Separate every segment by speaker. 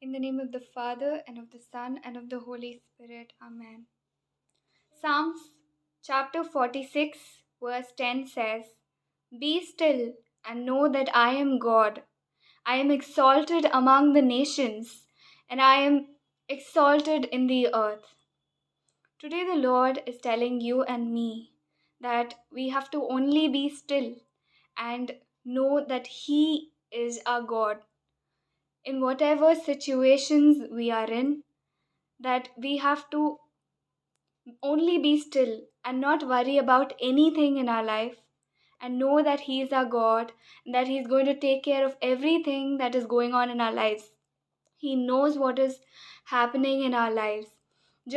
Speaker 1: In the name of the Father, and of the Son, and of the Holy Spirit. Amen. Psalms chapter 46, verse 10 says, "Be still and know that I am God. I am exalted among the nations, and I am exalted in the earth." Today, the Lord is telling you and me that we have to only be still and know that He is our God. In whatever situations we are in, that we have to only be still and not worry about anything in our life, and know that He is our God and that He's going to take care of everything that is going on in our lives. He knows what is happening in our lives.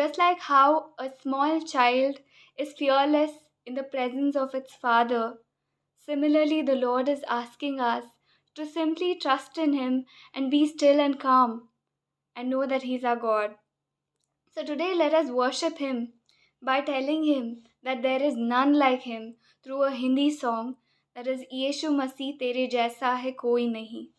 Speaker 1: Just like how a small child is fearless in the presence of its father, similarly, the Lord is asking us to simply trust in Him and be still and calm and know that He's our God. So today, let us worship Him by telling Him that there is none like Him through a Hindi song, that is Yeshu Masih Tere Jaisa Hai Koi Nahi.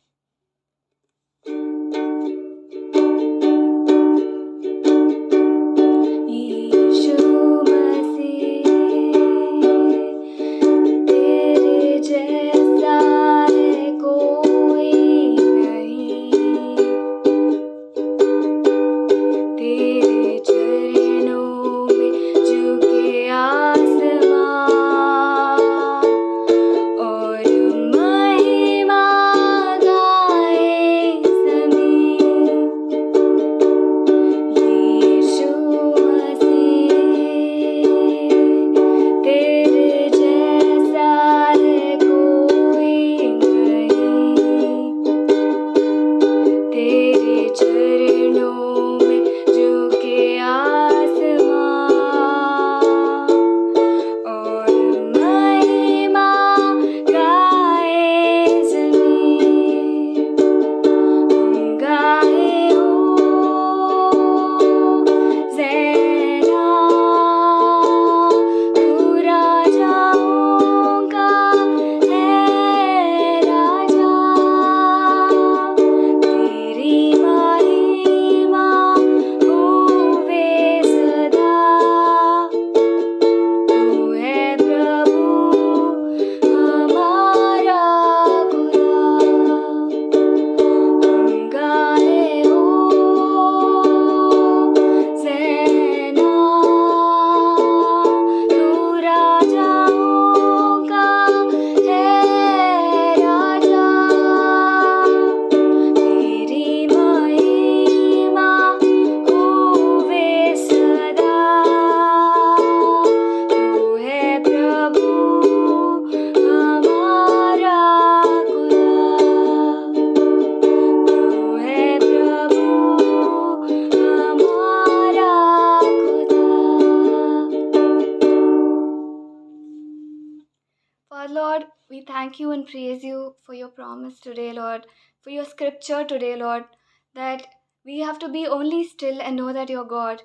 Speaker 1: Father, Lord, we thank you and praise you for your promise today, Lord, for your scripture today, Lord, that we have to be only still and know that you're God,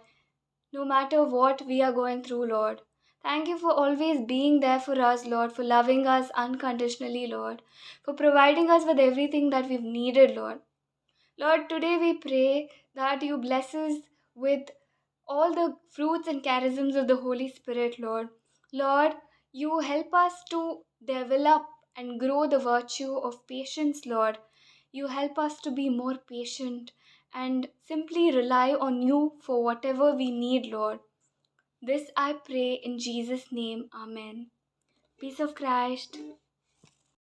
Speaker 1: no matter what we are going through, Lord. Thank you for always being there for us, Lord, for loving us unconditionally, Lord, for providing us with everything that we've needed, Lord. Lord, today we pray that you bless us with all the fruits and charisms of the Holy Spirit, Lord. Lord, you help us to develop and grow the virtue of patience, Lord. You help us to be more patient and simply rely on you for whatever we need, Lord. This I pray in Jesus' name. Amen. Peace of Christ.